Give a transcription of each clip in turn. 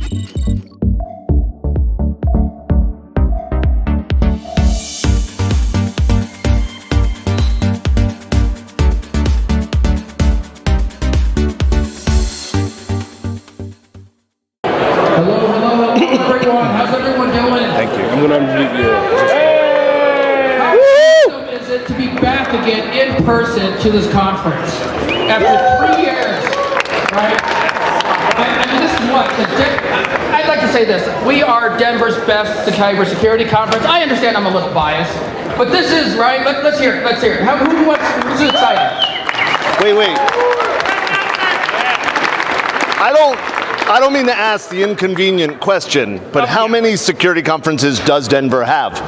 Hello, everyone. How's everyone doing? Thank you. I'm going to unmute you. How awesome is it to be back again in person to this conference after 3 years, right? And this is what, I'd like to say this. We are Denver's best cybersecurity conference. I understand I'm a little biased, but this is, right? Let's hear it. Let's hear it. Who's excited? Wait. I don't mean to ask the inconvenient question, but how many security conferences does Denver have?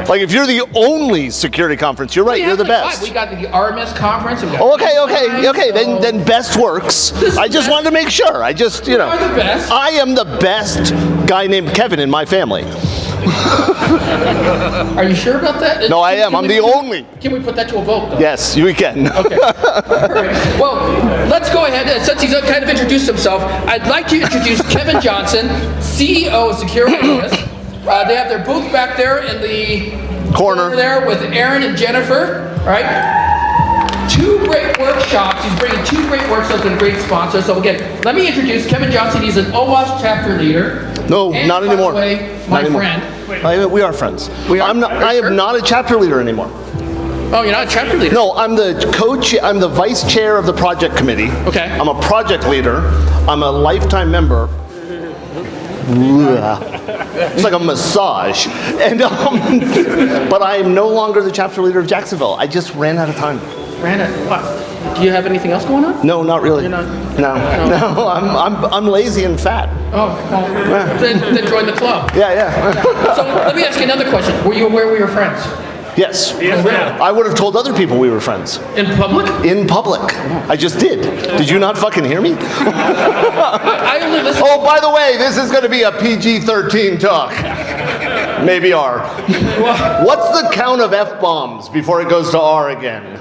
Like if you're the only security conference, you're right, you're the best. We got the Artemis conference. Okay, then best works. I just wanted to make sure. I just, you know. You're the best. I am the best guy named Kevin in my family. Are you sure about that? No, I am. I'm the only. Can we put that to a vote, though? Yes, we can. Okay. All right. Well, let's go ahead. Since he's kind of introduced himself, I'd like to introduce Kevin Johnson, CEO of Security Ideas. They have their booth back there in the corner there with Aaron and Jennifer, right? 2 great workshops. He's bringing 2 great workshops and great sponsors. So again, let me introduce Kevin Johnson. He's an OWASP chapter leader. No, and not anymore. By the way, my friend. We are friends. I Sure? am not a chapter leader anymore. Oh, you're not a chapter leader? No, I'm the I'm the vice chair of the project committee. Okay. I'm a project leader. I'm a lifetime member. It's like a massage. And but I am no longer the chapter leader of Jacksonville. I just ran out of time. Do you have anything else going on? No, not really. You're not? No. I'm lazy and fat. Oh, well, then join the club. Yeah. So let me ask you another question. Were you aware we were friends? Yes. I would have told other people we were friends. In public? In public. I just did. Did you not fucking hear me? I only listened. Oh, by the way, this is going to be a PG-13 talk. Maybe R. What's the count of F-bombs before it goes to R again?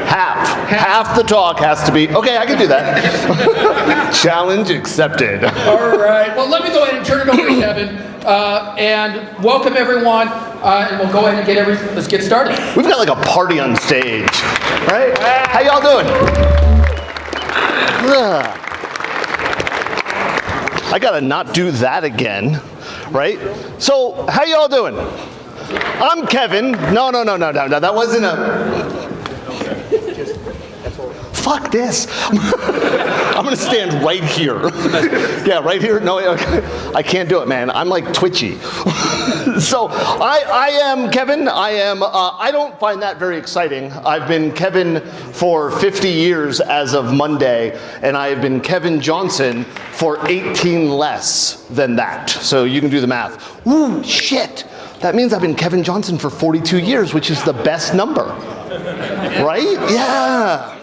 Half the talk has to be, okay, I can do that. Challenge accepted. All right. Well, let me go ahead and turn it over to Kevin. And welcome everyone. And we'll go ahead and let's get started. We've got like a party on stage, right? How y'all doing? I gotta not do that again, right? So, how y'all doing? I'm Kevin. No, that wasn't a... Fuck this. I'm gonna stand right here. Yeah, right here? No, I can't do it, man. I'm like twitchy. So I am Kevin. I don't find that very exciting. I've been Kevin for 50 years as of Monday, and I have been Kevin Johnson for 18 less than that. So you can do the math. Ooh, shit. That means I've been Kevin Johnson for 42 years, which is the best number. Right? Yeah.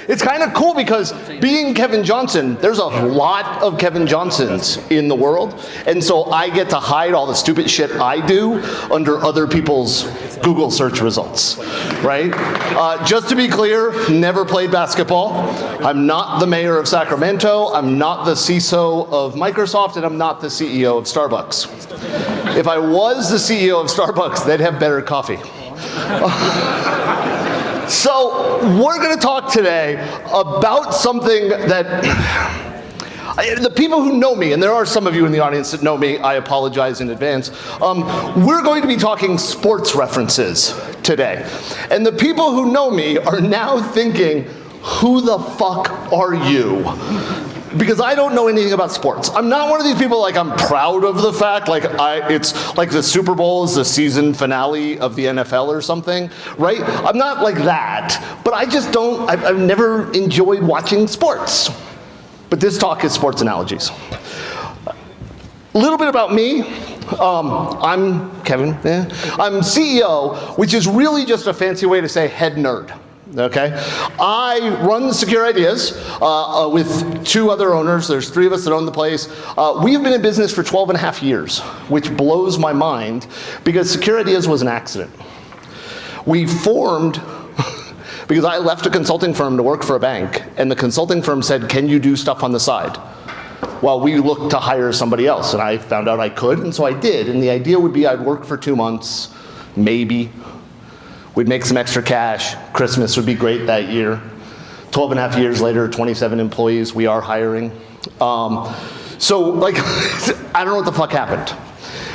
It's kind of cool because being Kevin Johnson, there's a lot of Kevin Johnsons in the world. And so I get to hide all the stupid shit I do under other people's Google search results, right? Just to be clear, never played basketball. I'm not the mayor of Sacramento. I'm not the CISO of Microsoft, and I'm not the CEO of Starbucks. If I was the CEO of Starbucks, they'd have better coffee. So we're going to talk today about something that the people who know me, and there are some of you in the audience that know me, I apologize in advance, we're going to be talking sports references today. And the people who know me are now thinking, who the fuck are you? Because I don't know anything about sports. I'm not one of these people like I'm proud of the fact it's like the Super Bowl is the season finale of the NFL or something, right? I'm not like that, but I just don't, I've never enjoyed watching sports. But this talk is sports analogies. A little bit about me. I'm Kevin, I'm CEO, which is really just a fancy way to say head nerd. Okay, I run Secure Ideas with 2 other owners. There's 3 of us that own the place. We've been in business for 12 and a half years, which blows my mind because Secure Ideas was an accident. We formed Because I left a consulting firm to work for a bank, and the consulting firm said, can you do stuff on the side? Well, we looked to hire somebody else, and I found out I could, and so I did. And the idea would be I'd work for 2 months, maybe. We'd make some extra cash. Christmas would be great that year. 12 and a half years later, 27 employees, we are hiring. So, like, I don't know what the fuck happened.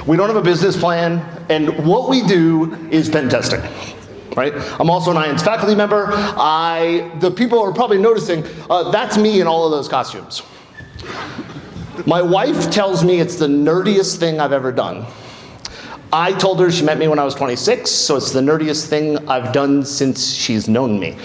We don't have a business plan, and what we do is pen testing, right? I'm also an IANS faculty member. The people are probably noticing, that's me in all of those costumes. My wife tells me it's the nerdiest thing I've ever done. I told her she met me when I was 26, so it's the nerdiest thing I've done since she's known me.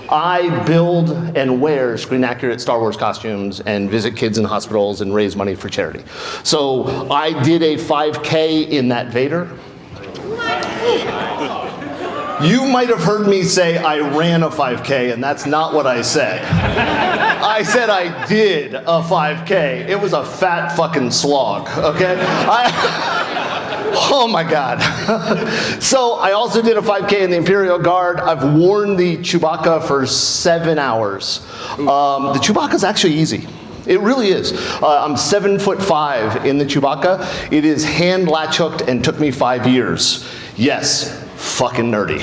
I build and wear screen-accurate Star Wars costumes and visit kids in hospitals and raise money for charity. So I did a 5K in that Vader. You might have heard me say I ran a 5K, and that's not what I said. I said I did a 5K. It was a fat fucking slog, okay? Oh my God. So I also did a 5K in the Imperial Guard. I've worn the Chewbacca for 7 hours. The Chewbacca's actually easy. It really is. I'm 7'5" in the Chewbacca. It is hand latch hooked and took me 5 years. Yes, fucking nerdy.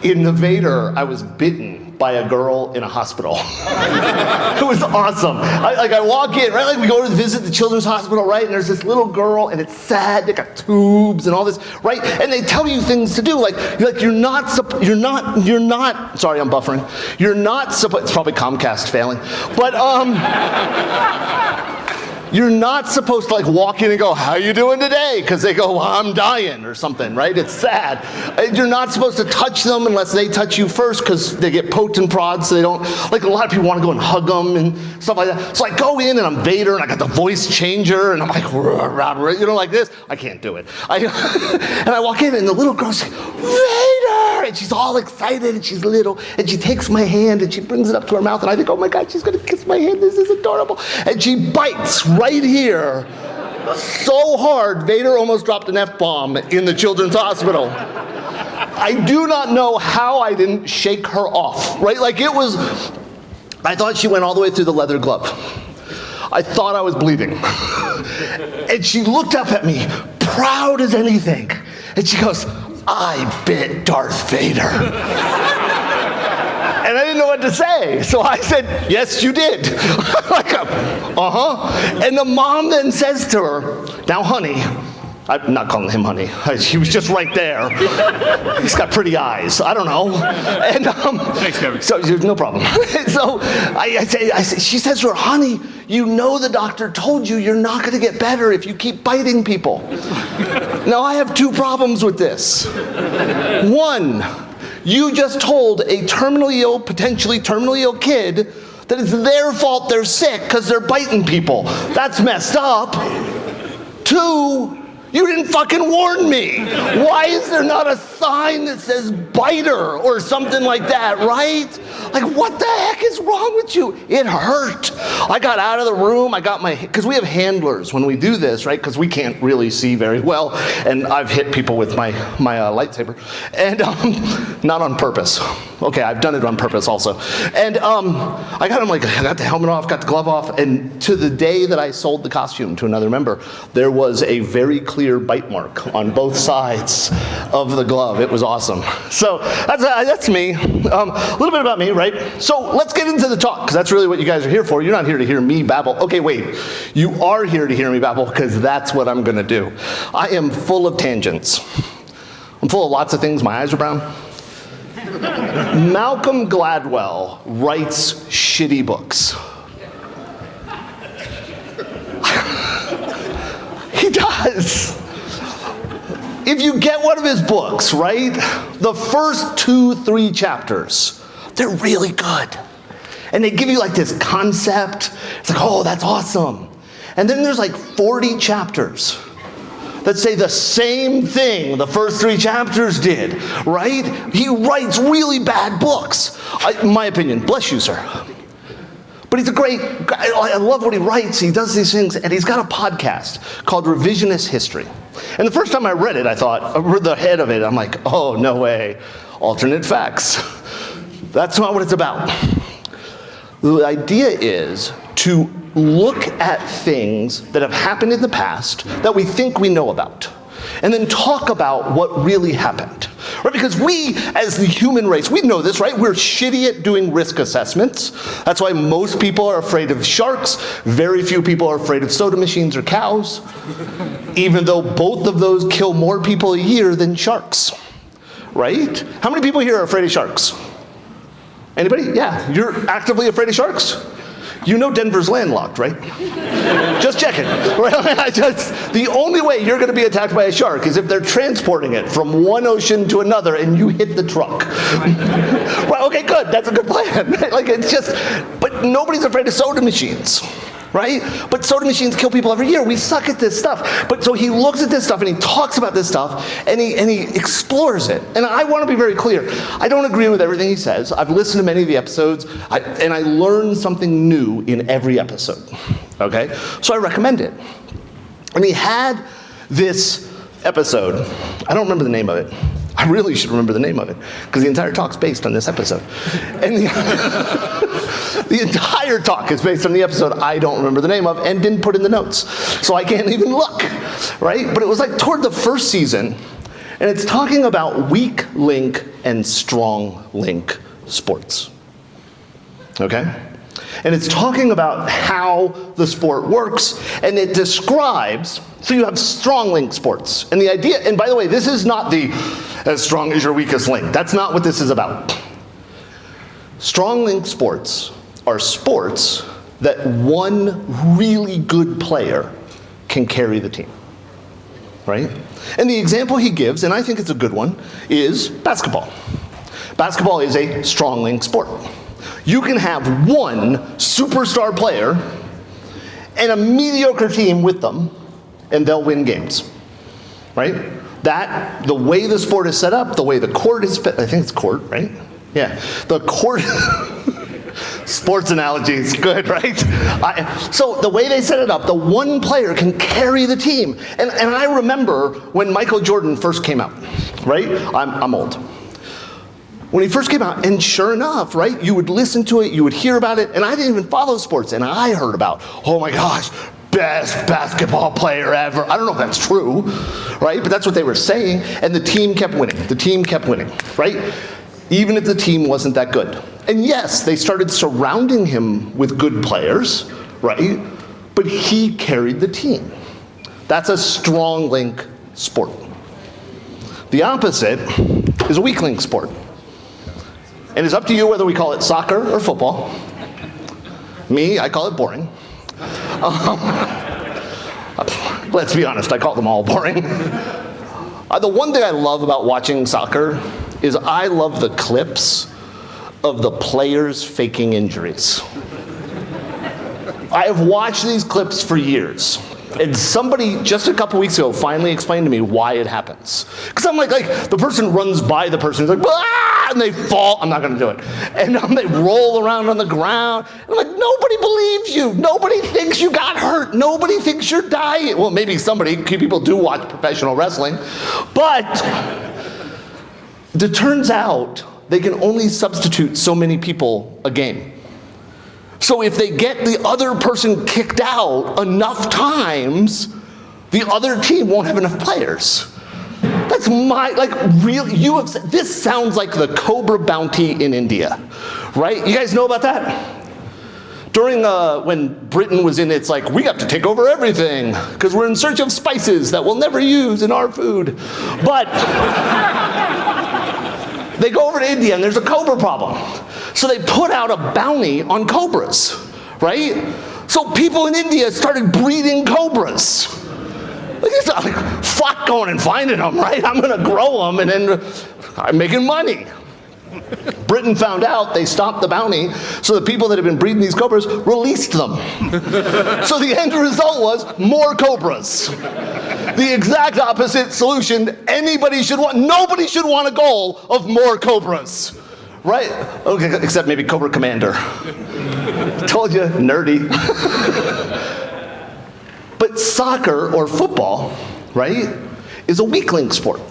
In the Vader, I was bitten by a girl in a hospital. It was awesome. I walk in, right? Like we go to visit the children's hospital, right? And there's this little girl, and it's sad. They got tubes and all this, right? And they tell you things to do, like you're not. Sorry, I'm buffering. You're not supposed. It's probably Comcast failing, but you're not supposed to like walk in and go, how you doing today? Because they go, well, I'm dying or something, right? It's sad. You're not supposed to touch them unless they touch you first because they get poked and prods, so they don't, like a lot of people want to go and hug them and stuff like that. So I go in and I'm Vader and I got the voice changer and I'm like, you know, like this. I can't do it. And I walk in and the little girl's like, Vader! And she's all excited and she's little and she takes my hand and she brings it up to her mouth and I think, oh my God, she's gonna kiss my hand. This is adorable. And she bites right here so hard, Vader almost dropped an F-bomb in the children's hospital. I do not know how I didn't shake her off, right? Like it was, I thought she went all the way through the leather glove. I thought I was bleeding. And she looked up at me, proud as anything. And she goes, I bit Darth Vader. And I didn't know what to say. So I said, yes, you did. Like, And the mom then says to her, now, honey, I'm not calling him honey. He was just right there. He's got pretty eyes. I don't know. And thanks, Kevin. So no problem. So I say, she says to her, honey, you know the doctor told you you're not going to get better if you keep biting people. Now I have 2 problems with this. One, you just told a terminally ill, potentially terminally ill kid that it's their fault they're sick because they're biting people. That's messed up. 2, you didn't fucking warn me. Why is there not a sign that says biter or something like that, right? Like, what the heck is wrong with you? It hurt. I got out of the room. I got because we have handlers when we do this, right? Because we can't really see very well. And I've hit people with my lightsaber. And not on purpose. Okay, I've done it on purpose also. And I got him like, I got the helmet off, got the glove off. And to the day that I sold the costume to another member, there was a very clear bite mark on both sides of the glove. It was awesome. So that's me. A little bit about me, right? So let's get into the talk, because that's really what you guys are here for. You're not here to hear me babble. Okay, wait. You are here to hear me babble, because that's what I'm going to do. I am full of tangents. I'm full of lots of things. My eyes are brown. Malcolm Gladwell writes shitty books. He does. If you get one of his books, right, the first 2-3 chapters, they're really good. And they give you like this concept. It's like, oh, that's awesome. And then there's like 40 chapters that say the same thing the first 3 chapters did, right? He writes really bad books, in my opinion. Bless you, sir. But he's a great guy. I love what he writes. He does these things, and he's got a podcast called Revisionist History. And the first time I read it, I thought, I read the head of it, I'm like, oh, no way, alternate facts. That's not what it's about. The idea is to look at things that have happened in the past that we think we know about, and then talk about what really happened. Right? Because we, as the human race, we know this, right? We're shitty at doing risk assessments. That's why most people are afraid of sharks. Very few people are afraid of soda machines or cows, even though both of those kill more people a year than sharks, right? How many people here are afraid of sharks? Anybody? Yeah, you're actively afraid of sharks? You know Denver's landlocked, right? Just checking. The only way you're going to be attacked by a shark is if they're transporting it from one ocean to another and you hit the truck. Well, okay, good. That's a good plan. Like, it's just, but nobody's afraid of soda machines, right? But soda machines kill people every year. We suck at this stuff. But so he looks at this stuff and he talks about this stuff and he explores it. And I want to be very clear. I don't agree with everything he says. I've listened to many of the episodes and I learn something new in every episode. Okay? So I recommend it. And he had this episode. I don't remember the name of it. I really should remember the name of it because the entire talk's based on this episode. And the entire talk is based on the episode I don't remember the name of and didn't put in the notes. So I can't even look, right? But it was like toward the first season, and it's talking about weak link and strong link sports. Okay? And it's talking about how the sport works, and it describes, so you have strong link sports. And the idea, and by the way, this is not the as strong as your weakest link. That's not what this is about. Strong link sports are sports that one really good player can carry the team, right? And the example he gives, and I think it's a good one, is basketball. Basketball is a strong link sport. You can have one superstar player and a mediocre team with them, and they'll win games, right? That, the way the sport is set up, the way the court is, I think it's court, right? Yeah, the court, sports analogies, good, right? So the way they set it up, the one player can carry the team. And I remember when Michael Jordan first came out, right? I'm old. When he first came out, and sure enough, right, you would listen to it, you would hear about it, and I didn't even follow sports, and I heard about, oh my gosh, best basketball player ever. I don't know if that's true, right? But that's what they were saying, and the team kept winning. The team kept winning, right? Even if the team wasn't that good. And yes, they started surrounding him with good players, right? But he carried the team. That's a strong link sport. The opposite is a weak link sport. And it's up to you whether we call it soccer or football. Me, I call it boring. Let's be honest, I call them all boring. The one thing I love about watching soccer is I love the clips of the players faking injuries. I have watched these clips for years. And somebody just a couple weeks ago finally explained to me why it happens. Because I'm like the person runs by the person, who's like, ah, and they fall. I'm not going to do it. And they roll around on the ground. And I'm like, nobody believes you. Nobody thinks you got hurt. Nobody thinks you're dying. Well, maybe people do watch professional wrestling. But it turns out they can only substitute so many people a game. So if they get the other person kicked out enough times, the other team won't have enough players. That's this sounds like the Cobra bounty in India, right? You guys know about that? During, when Britain was in its like, we have to take over everything because we're in search of spices that we'll never use in our food. But they go over to India and there's a cobra problem. So they put out a bounty on cobras, right? So people in India started breeding cobras. It's not like, fuck going and finding them, right? I'm gonna grow them and then I'm making money. Britain found out, they stopped the bounty, so the people that had been breeding these cobras released them. So the end result was more cobras. The exact opposite solution nobody should want a goal of more cobras. Right? Okay, except maybe Cobra Commander. Told you, nerdy. But soccer or football, right, is a weakling sport.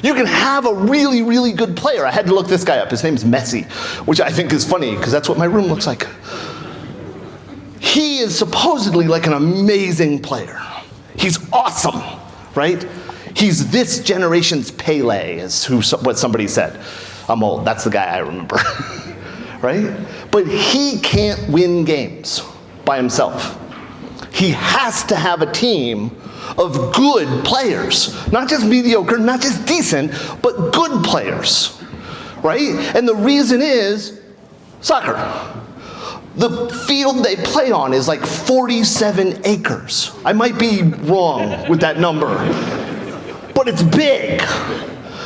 You can have a really, really good player. I had to look this guy up. His name's Messi, which I think is funny because that's what my room looks like. He is supposedly like an amazing player. He's awesome, right? He's this generation's Pele, is what somebody said. I'm old, that's the guy I remember, right? But he can't win games by himself. He has to have a team of good players. Not just mediocre, not just decent, but good players, right? And the reason is soccer. The field they play on is like 47 acres. I might be wrong with that number, but it's big.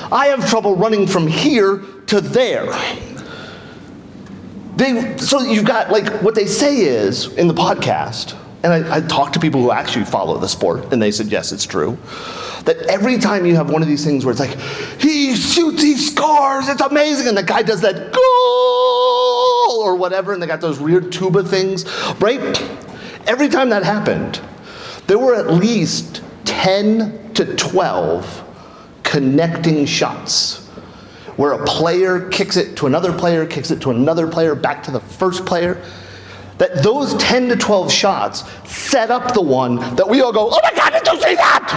I have trouble running from here to there. So you've got, like, what they say is, in the podcast, and I talk to people who actually follow the sport, and they said, yes, it's true, that every time you have one of these things where it's like, he shoots, he scores, it's amazing, and the guy does that goal, or whatever, and they got those weird tuba things, right? Every time that happened, there were at least 10 to 12 connecting shots, where a player kicks it to another player, kicks it to another player, back to the first player. That those 10 to 12 shots set up the one that we all go, oh my God, did you see that?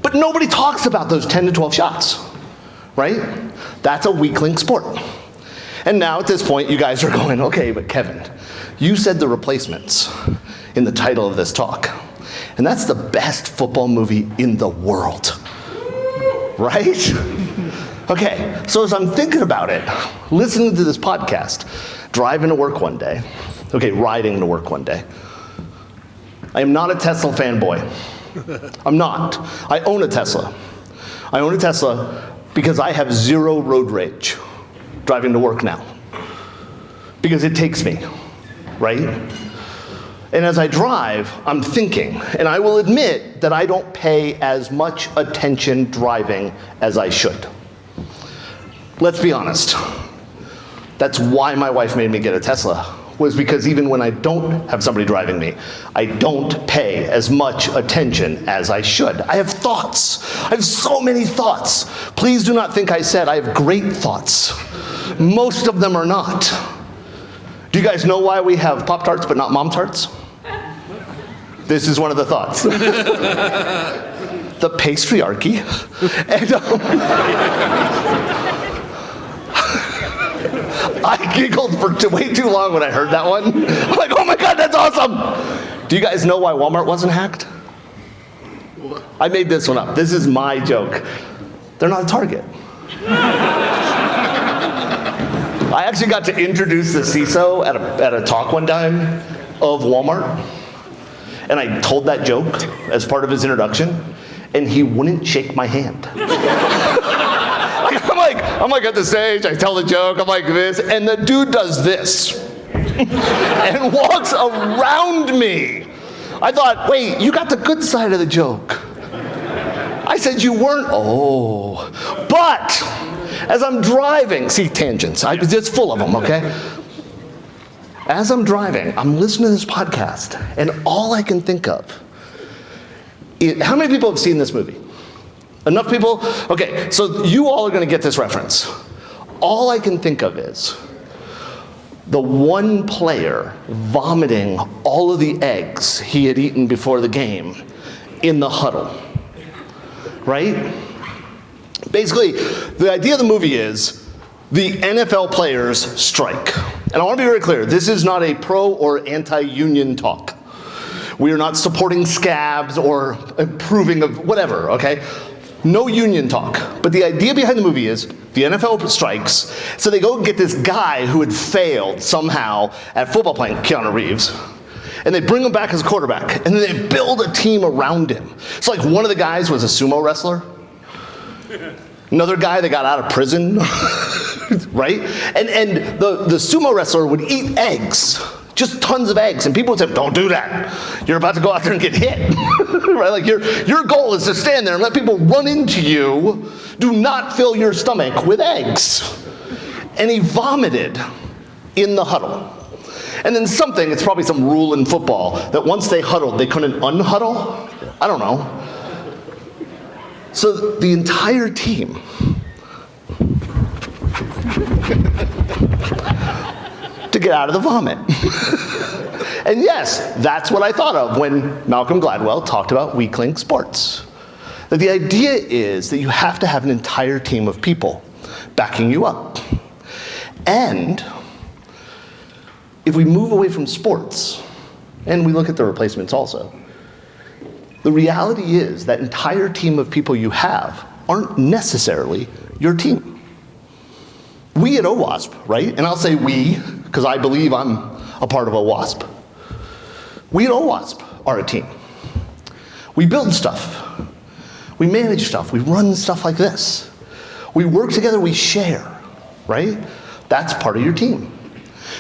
But nobody talks about those 10 to 12 shots, right? That's a weakling sport. And now at this point, you guys are going, okay, but Kevin, you said The Replacements in the title of this talk. And that's the best football movie in the world, right? Okay, so as I'm thinking about it, listening to this podcast, driving to work one day, riding to work one day, I am not a Tesla fanboy. I'm not. I own a Tesla. I own a Tesla because I have zero road rage driving to work now. Because it takes me, right? And as I drive, I'm thinking, and I will admit that I don't pay as much attention driving as I should. Let's be honest. That's why my wife made me get a Tesla, was because even when I don't have somebody driving me, I don't pay as much attention as I should. I have thoughts. I have so many thoughts. Please do not think I said I have great thoughts. Most of them are not. Do you guys know why we have Pop-Tarts but not Mom-Tarts? This is one of the thoughts. The patriarchy. And, I giggled for way too long when I heard that one. I'm like, oh my God, that's awesome. Do you guys know why Walmart wasn't hacked? I made this one up. This is my joke. They're not a Target. I actually got to introduce the CISO at a talk one time of Walmart. And I told that joke as part of his introduction, and he wouldn't shake my hand. I'm like at the stage, I tell the joke, I'm like this, and the dude does this and walks around me. I thought, wait, you got the good side of the joke. I said you weren't, but as I'm driving, see tangents, it's full of them, okay? As I'm driving, I'm listening to this podcast, and all I can think of is, how many people have seen this movie? Enough people? Okay, so you all are gonna get this reference. All I can think of is the one player vomiting all of the eggs he had eaten before the game in the huddle, right? Basically, the idea of the movie is the NFL players strike. And I wanna be very clear, this is not a pro or anti-union talk. We are not supporting scabs or approving of whatever, okay? No union talk. But the idea behind the movie is the NFL strikes, so they go get this guy who had failed somehow at football playing, Keanu Reeves, and they bring him back as a quarterback, and then they build a team around him. So like one of the guys was a sumo wrestler, another guy that got out of prison, right? And the sumo wrestler would eat eggs, just tons of eggs, and people would say, don't do that. You're about to go out there and get hit, right? Like your goal is to stand there and let people run into you. Do not fill your stomach with eggs. And he vomited in the huddle. And then something, it's probably some rule in football, that once they huddled, they couldn't unhuddle? I don't know. So the entire team to get out of the vomit. And yes, that's what I thought of when Malcolm Gladwell talked about weakling sports. That the idea is that you have to have an entire team of people backing you up. And if we move away from sports, and we look at the replacements also, the reality is that entire team of people you have aren't necessarily your team. We at OWASP, right? And I'll say we, because I believe I'm a part of OWASP. We at OWASP are a team. We build stuff. We manage stuff. We run stuff like this. We work together, we share, right? That's part of your team.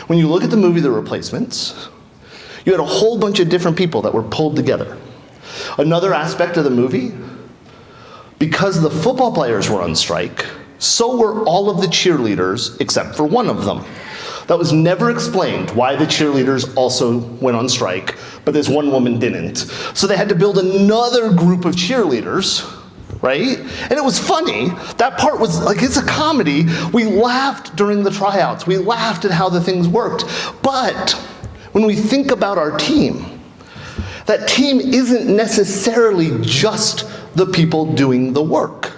When you look at the movie The Replacements, you had a whole bunch of different people that were pulled together. Another aspect of the movie, because the football players were on strike, so were all of the cheerleaders except for one of them. That was never explained why the cheerleaders also went on strike, but this one woman didn't. So they had to build another group of cheerleaders, right? And it was funny. That part was like, it's a comedy. We laughed during the tryouts. We laughed at how the things worked. But when we think about our team, that team isn't necessarily just the people doing the work.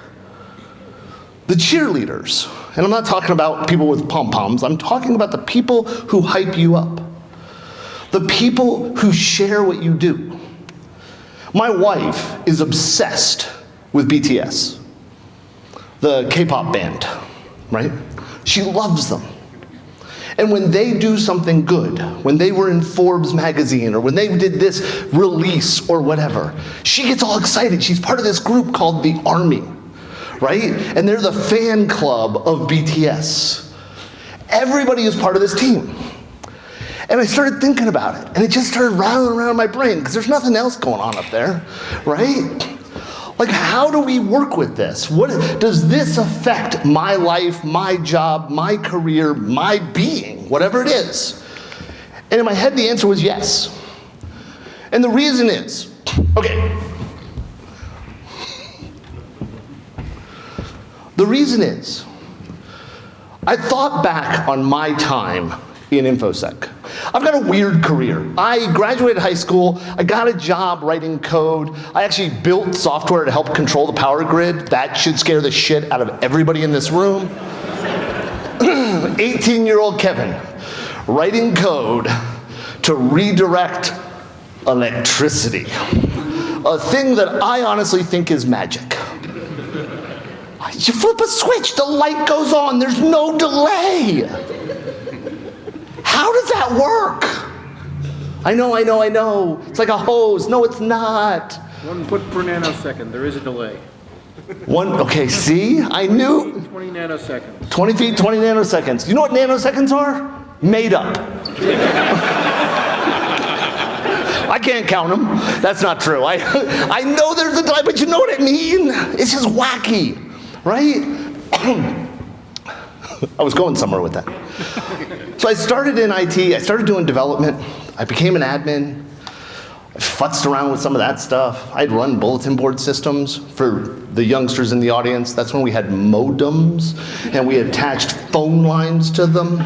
The cheerleaders, and I'm not talking about people with pom-poms, I'm talking about the people who hype you up. The people who share what you do. My wife is obsessed with BTS, the K-pop band, right? She loves them. And when they do something good, when they were in Forbes magazine, or when they did this release or whatever, she gets all excited. She's part of this group called the Army, right? And they're the fan club of BTS. Everybody is part of this team. And I started thinking about it, and it just started rattling around my brain, because there's nothing else going on up there, right? Like, how do we work with this? What does this affect my life, my job, my career, my being, whatever it is? And in my head, the answer was yes. And the reason is, okay. The reason is, I thought back on my time in infosec. I've got a weird career. I graduated high school, I got a job writing code. I actually built software to help control the power grid. That should scare the shit out of everybody in this room. 18-year-old Kevin, writing code to redirect electricity. A thing that I honestly think is magic. You flip a switch, the light goes on, there's no delay. How does that work? I know. It's like a hose. No, it's not. 1 foot per nanosecond. There is a delay. Okay, see? I knew. 20 nanoseconds. 20 feet, 20 nanoseconds. You know what nanoseconds are? Made up. I can't count them. That's not true. I know there's a delay, but you know what I mean? It's just wacky, right? I was going somewhere with that. So I started in IT, I started doing development, I became an admin, I futzed around with some of that stuff. I'd run bulletin board systems for the youngsters in the audience. That's when we had modems, and we attached phone lines to them,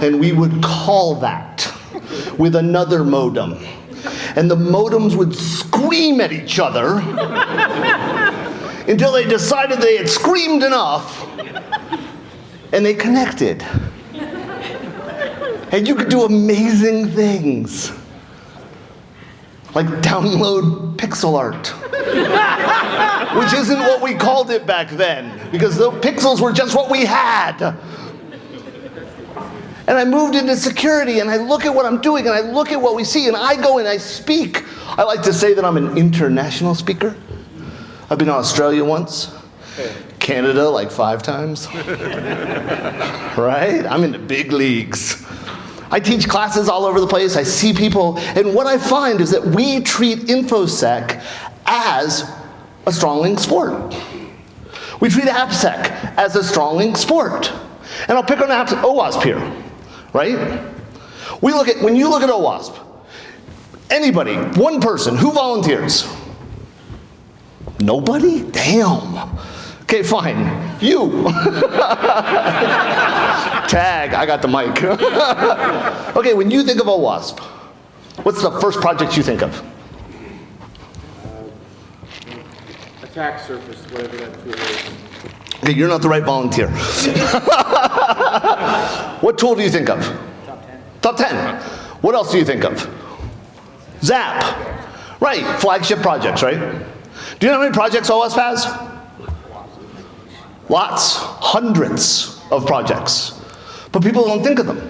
and we would call that with another modem. And the modems would scream at each other until they decided they had screamed enough, and they connected. And you could do amazing things. Like download pixel art. Which isn't what we called it back then, because the pixels were just what we had. And I moved into security, and I look at what I'm doing, and I look at what we see, and I go and I speak. I like to say that I'm an international speaker. I've been to Australia once. Canada like 5 times. Right? I'm in the big leagues. I teach classes all over the place. I see people. And what I find is that we treat InfoSec as a strong-linked sport. We treat AppSec as a strong-linked sport. And I'll pick on OWASP here, right? When you look at OWASP, anybody, one person, who volunteers? Nobody? Damn. Okay, fine. You. Tag, I got the mic. Okay, when you think of OWASP, what's the first project you think of? Attack surface, whatever that tool is. Okay, you're not the right volunteer. What tool do you think of? Top 10. What else do you think of? Zap. Right, flagship projects, right? Do you know how many projects OWASP has? Lots, hundreds of projects. But people don't think of them,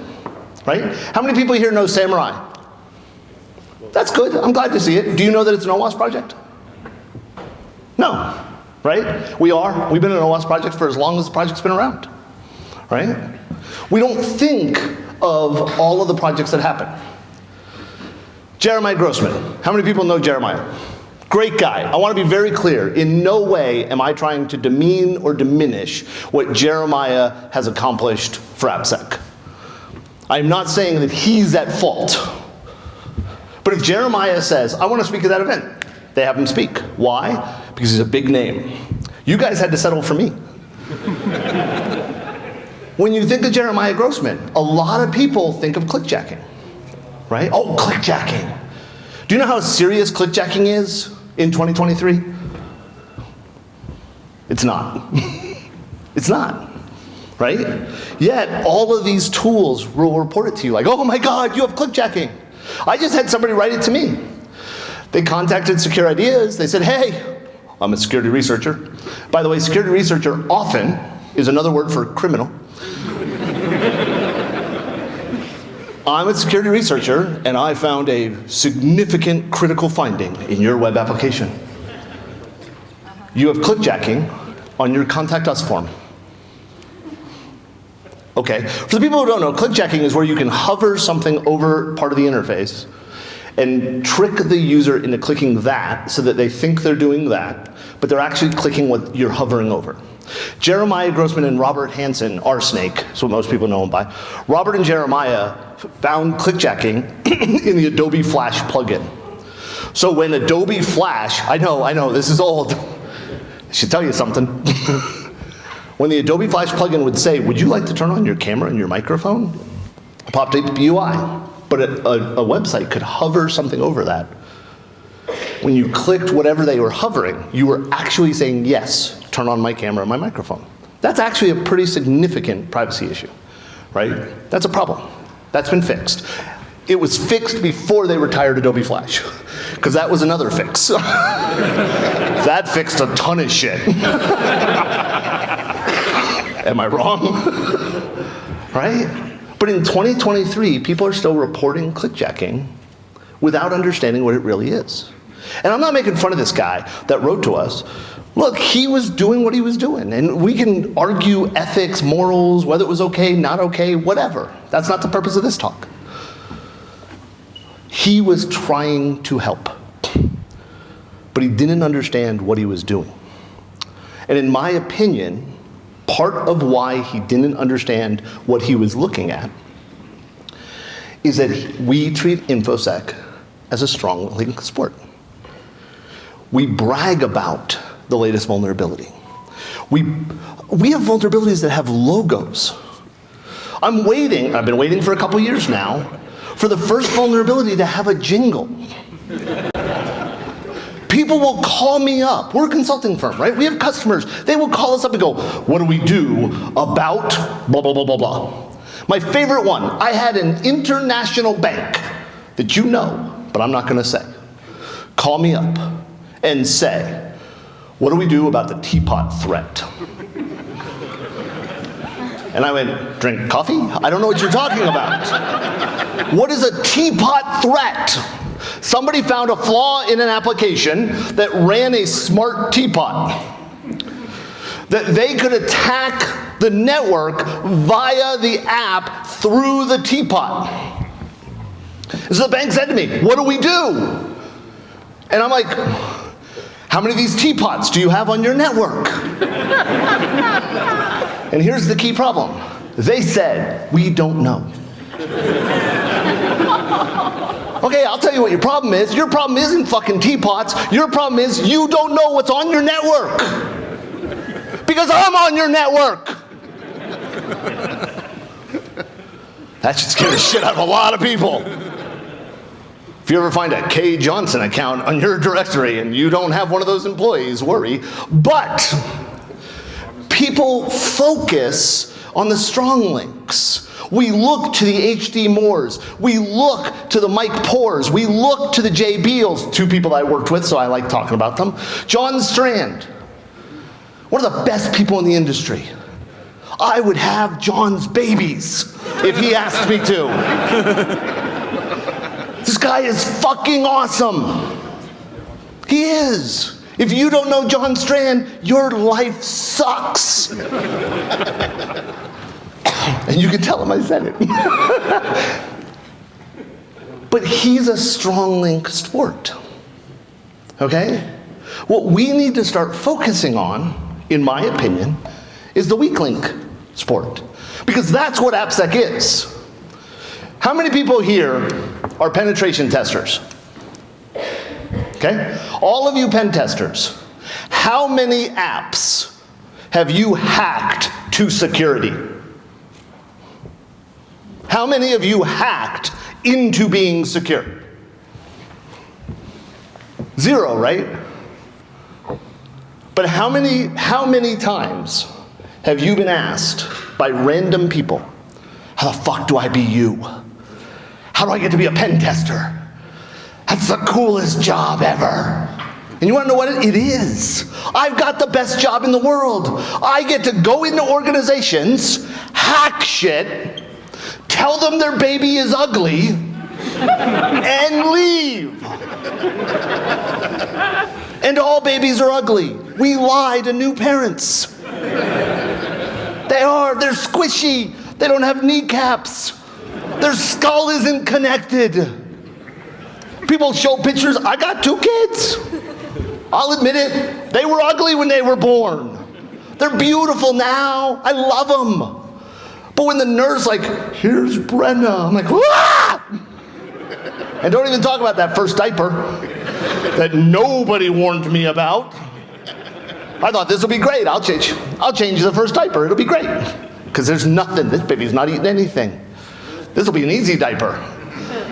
right? How many people here know Samurai? That's good, I'm glad to see it. Do you know that it's an OWASP project? No, right? We've been an OWASP project for as long as the project's been around, right? We don't think of all of the projects that happen. Jeremiah Grossman, how many people know Jeremiah? Great guy. I want to be very clear. In no way am I trying to demean or diminish what Jeremiah has accomplished for AppSec. I'm not saying that he's at fault. But if Jeremiah says, I want to speak at that event, they have him speak. Why? Because he's a big name. You guys had to settle for me. When you think of Jeremiah Grossman, a lot of people think of clickjacking, right? Oh, clickjacking. Do you know how serious clickjacking is in 2023? It's not. It's not, right? Yet, all of these tools will report it to you like, oh my God, you have clickjacking. I just had somebody write it to me. They contacted Secure Ideas. They said, hey, I'm a security researcher. By the way, security researcher often is another word for criminal. I'm a security researcher, and I found a significant critical finding in your web application. You have clickjacking on your Contact Us form. Okay, for the people who don't know, clickjacking is where you can hover something over part of the interface and trick the user into clicking that so that they think they're doing that, but they're actually clicking what you're hovering over. Jeremiah Grossman and Robert Hansen, R-Snake, that's what most people know him by. Robert and Jeremiah found clickjacking in the Adobe Flash plugin. So when Adobe Flash, I know, this is old. I should tell you something. When the Adobe Flash plugin would say, would you like to turn on your camera and your microphone? It popped up UI, but a website could hover something over that. When you clicked whatever they were hovering, you were actually saying, yes, turn on my camera and my microphone. That's actually a pretty significant privacy issue, right? That's a problem. That's been fixed. It was fixed before they retired Adobe Flash, because that was another fix. That fixed a ton of shit. Am I wrong? Right? But in 2023, people are still reporting clickjacking without understanding what it really is. And I'm not making fun of this guy that wrote to us. Look, he was doing what he was doing, and we can argue ethics, morals, whether it was okay, not okay, whatever. That's not the purpose of this talk. He was trying to help, but he didn't understand what he was doing. And in my opinion, part of why he didn't understand what he was looking at is that we treat infosec as a strong-link sport. We brag about the latest vulnerability. We have vulnerabilities that have logos. I've been waiting for a couple years now, for the first vulnerability to have a jingle. People will call me up. We're a consulting firm, right? We have customers. They will call us up and go, what do we do about blah, blah, blah, blah, blah. My favorite one, I had an international bank that you know, but I'm not gonna say, call me up and say, what do we do about the teapot threat? And I went, drink coffee? I don't know what you're talking about. What is a teapot threat? Somebody found a flaw in an application that ran a smart teapot. That they could attack the network via the app through the teapot. So the bank said to me, what do we do? And I'm like, how many of these teapots do you have on your network? And here's the key problem. They said, we don't know. Okay, I'll tell you what your problem is. Your problem isn't fucking teapots. Your problem is you don't know what's on your network. Because I'm on your network. That should scare the shit out of a lot of people. If you ever find a K. Johnson account on your directory and you don't have one of those employees, worry. But people focus on the strong links. We look to the H.D. Moores. We look to the Mike Poors. We look to the Jay Beals, two people I worked with, so I like talking about them. John Strand, one of the best people in the industry. I would have John's babies if he asked me to. This guy is fucking awesome. He is. If you don't know John Strand, your life sucks. And you can tell him I said it. But he's a strong link sport. Okay? What we need to start focusing on, in my opinion, is the weak link sport. Because that's what AppSec is. How many people here are penetration testers? Okay? All of you pen testers, how many apps have you hacked to security? How many of you hacked into being secure? 0, right? But how many times have you been asked by random people, how the fuck do I be you? How do I get to be a pen tester? That's the coolest job ever. And you want to know what it is? I've got the best job in the world. I get to go into organizations, hack shit, tell them their baby is ugly, and leave. And all babies are ugly. We lie to new parents. They're squishy. They don't have kneecaps. Their skull isn't connected. People show pictures. I got 2 kids. I'll admit it. They were ugly when they were born. They're beautiful now. I love them. But when the nurse here's Brenda, I'm like, ah! And don't even talk about that first diaper that nobody warned me about. I thought this will be great. I'll change the first diaper. It'll be great. Because there's nothing. This baby's not eating anything. This will be an easy diaper.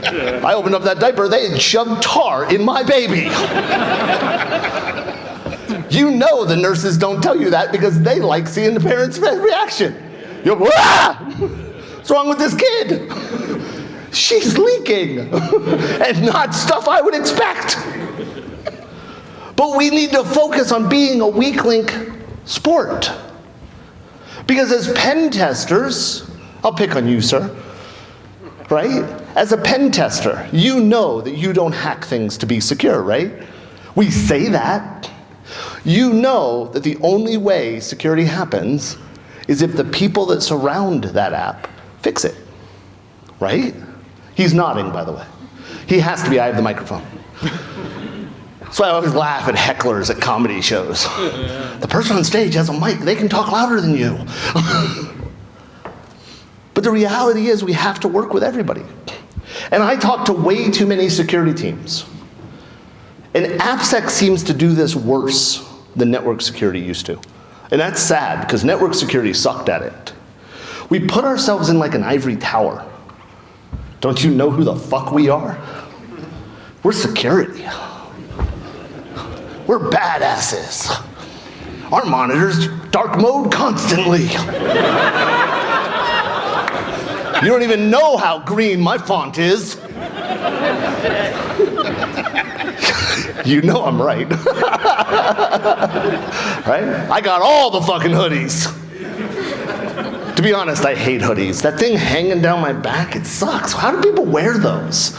I opened up that diaper, they had shoved tar in my baby. You know the nurses don't tell you that because they like seeing the parents' reaction. You're like, ah! What's wrong with this kid? She's leaking. And not stuff I would expect. But we need to focus on being a weak link sport. Because as pen testers, I'll pick on you, sir, right? As a pen tester, you know that you don't hack things to be secure, right? We say that. You know that the only way security happens is if the people that surround that app fix it, right? He's nodding, by the way. He has to be, I have the microphone. So I always laugh at hecklers at comedy shows. The person on stage has a mic, they can talk louder than you. But the reality is we have to work with everybody. And I talk to way too many security teams. And AppSec seems to do this worse than network security used to. And that's sad, because network security sucked at it. We put ourselves in like an ivory tower. Don't you know who the fuck we are? We're security. We're badasses. Our monitor's dark mode constantly. You don't even know how green my font is. You know I'm right. Right? I got all the fucking hoodies. To be honest, I hate hoodies. That thing hanging down my back, it sucks. How do people wear those?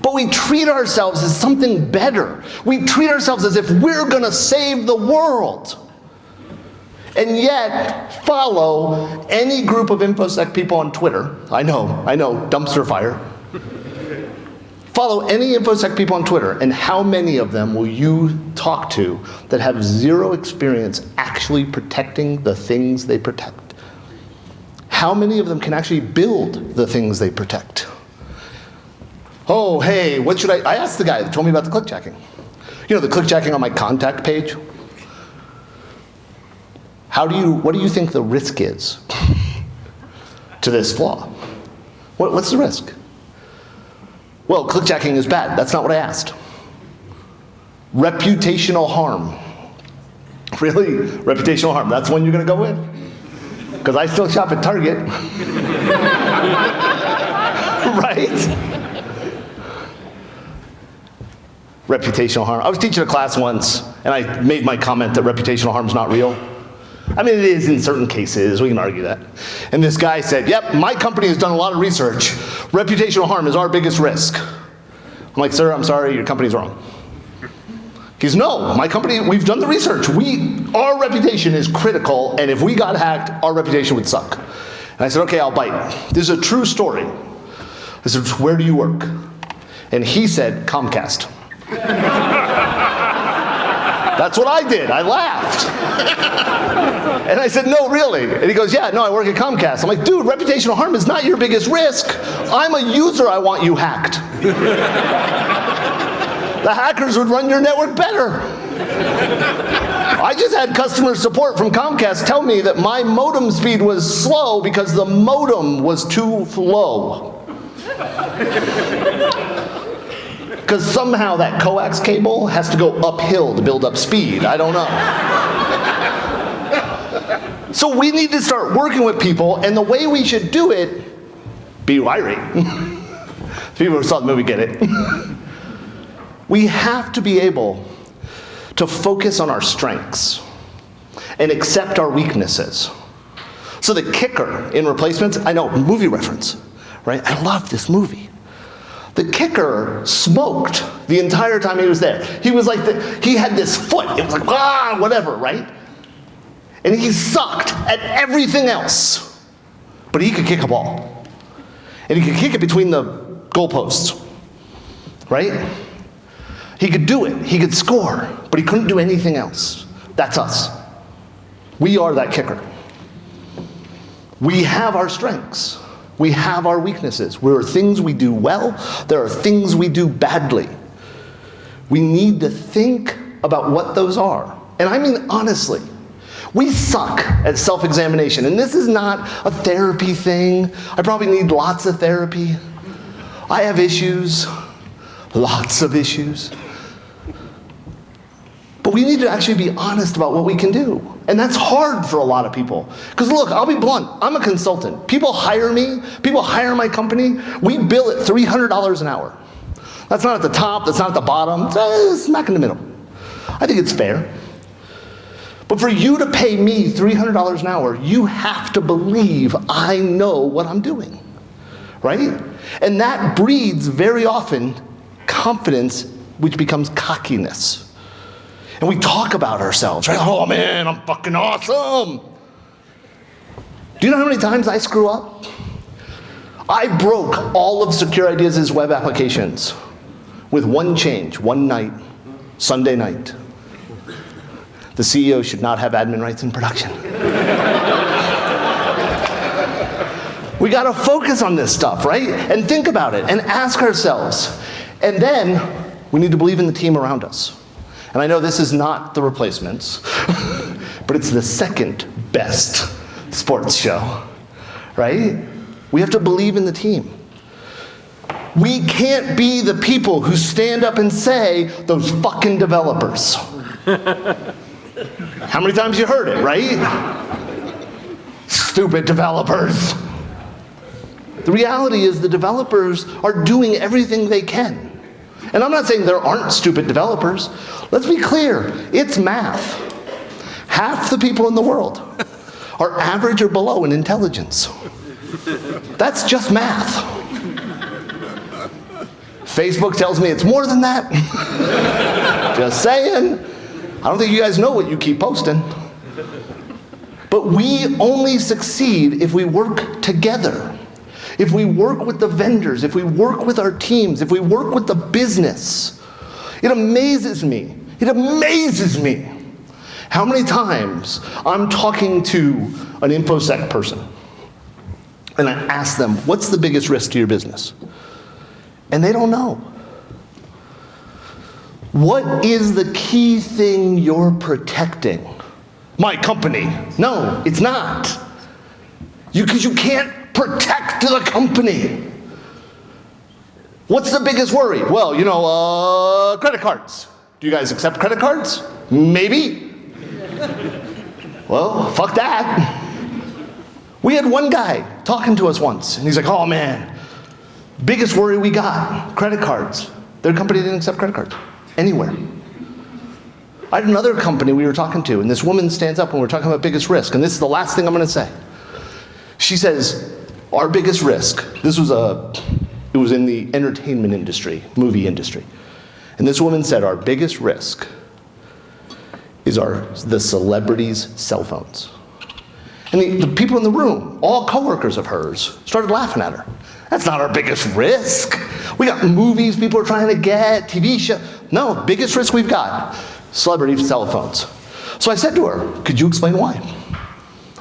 But we treat ourselves as something better. We treat ourselves as if we're gonna save the world. And yet, follow any group of infosec people on Twitter. I know, dumpster fire. Follow any infosec people on Twitter, and how many of them will you talk to that have zero experience actually protecting the things they protect? How many of them can actually build the things they protect? Oh, hey, what should I asked the guy that told me about the clickjacking. You know, the clickjacking on my contact page? What do you think the risk is to this flaw? What's the risk? Well, clickjacking is bad. That's not what I asked. Reputational harm. Really? Reputational harm. That's one you're going to go with? Because I still shop at Target. Right? Reputational harm. I was teaching a class once, and I made my comment that reputational harm is not real. I mean, it is in certain cases. We can argue that. And this guy said, yep, my company has done a lot of research. Reputational harm is our biggest risk. I'm like, sir, I'm sorry, your company's wrong. He's, no, my company, we've done the research. Our reputation is critical, and if we got hacked, our reputation would suck. And I said, okay, I'll bite. This is a true story. I said, where do you work? And he said, Comcast. That's what I did. I laughed. And I said, no, really? And he goes, yeah, no, I work at Comcast. I'm like, dude, reputational harm is not your biggest risk. I'm a user, I want you hacked. The hackers would run your network better. I just had customer support from Comcast tell me that my modem speed was slow because the modem was too low. Because somehow that coax cable has to go uphill to build up speed. I don't know. So we need to start working with people, and the way we should do it, be irate. People who saw the movie get it. We have to be able to focus on our strengths and accept our weaknesses. So the kicker in Replacements, I know, movie reference, right? I love this movie. The kicker smoked the entire time he was there. He was like, he had this foot. It was like, whatever, right? And he sucked at everything else. But he could kick a ball. And he could kick it between the goalposts, right? He could do it. He could score. But he couldn't do anything else. That's us. We are that kicker. We have our strengths. We have our weaknesses. There are things we do well. There are things we do badly. We need to think about what those are. And I mean, honestly, we suck at self-examination. And this is not a therapy thing. I probably need lots of therapy. I have issues, lots of issues. But we need to actually be honest about what we can do. And that's hard for a lot of people. Because look, I'll be blunt, I'm a consultant. People hire me, people hire my company, we bill at $300 an hour. That's not at the top, that's not at the bottom, it's smack in the middle. I think it's fair. But for you to pay me $300 an hour, you have to believe I know what I'm doing, right? And that breeds very often confidence, which becomes cockiness. And we talk about ourselves, right? Oh man, I'm fucking awesome. Do you know how many times I screw up? I broke all of Secure Ideas' web applications with one change, one night, Sunday night. The CEO should not have admin rights in production. We gotta focus on this stuff, right? And think about it and ask ourselves. And then we need to believe in the team around us. And I know this is not the Replacements, but it's the second best sports show, right? We have to believe in the team. We can't be the people who stand up and say, those fucking developers. How many times you heard it, right? Stupid developers. The reality is the developers are doing everything they can. And I'm not saying there aren't stupid developers. Let's be clear, it's math. Half the people in the world are average or below in intelligence. That's just math. Facebook tells me it's more than that. Just saying. I don't think you guys know what you keep posting. But we only succeed if we work together. If we work with the vendors, if we work with our teams, if we work with the business. It amazes me how many times I'm talking to an infosec person and I ask them, what's the biggest risk to your business? and they don't know. What is the key thing you're protecting? My company. No, it's not. Because you can't protect the company. What's the biggest worry? Well, credit cards. Do you guys accept credit cards? Maybe. Well, fuck that. We had one guy talking to us once, and he's like, oh man, biggest worry we got, credit cards. Their company didn't accept credit cards, anywhere. I had another company we were talking to, and this woman stands up when we're talking about biggest risk, and this is the last thing I'm gonna say. She says, our biggest risk, it was in the entertainment industry, movie industry. And this woman said, our biggest risk is the celebrities' cell phones. And the people in the room, all coworkers of hers, started laughing at her. That's not our biggest risk. We got movies people are trying to get, TV show. No, biggest risk we've got, celebrity cell phones. So I said to her, could you explain why?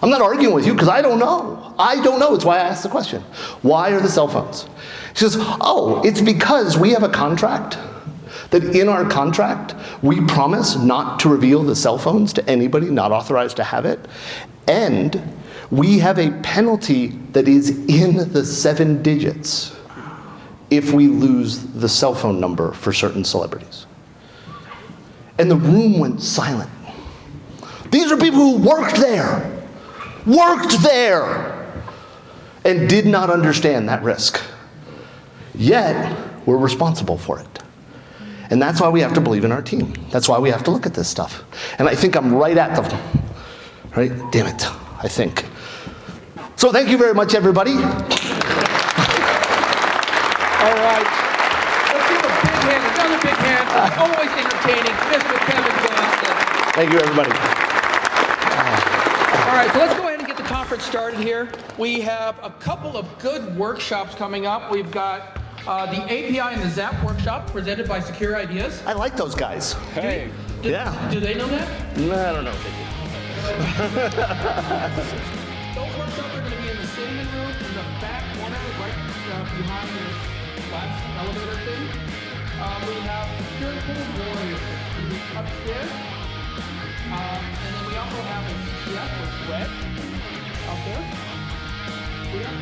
I'm not arguing with you because I don't know. I don't know, it's why I asked the question. Why are the cell phones? She says, oh, it's because we have a contract that in our contract, we promise not to reveal the cell phones to anybody not authorized to have it. And we have a penalty that is in the 7 digits if we lose the cell phone number for certain celebrities. And the room went silent. These are people who worked there, and did not understand that risk. Yet, we're responsible for it. And that's why we have to believe in our team. That's why we have to look at this stuff. And I think I'm right at the, right? Damn it, I think. So thank you very much, everybody. All right. Let's give a big hand, another big hand. Always entertaining, Mr. Kevin Johnson. Thank you, everybody. All right, so let's go ahead and get the conference started here. We have a couple of good workshops coming up. We've got the API and the ZAP workshop presented by Secure Ideas. I like those guys. Hey. Yeah. Do they know that? No, I don't know. Those workshops are going to be in the cinnamon room in the back corner, right behind this last elevator thing. We have Secure Code Warriors upstairs. And then we also have a CTF with Red up there. We have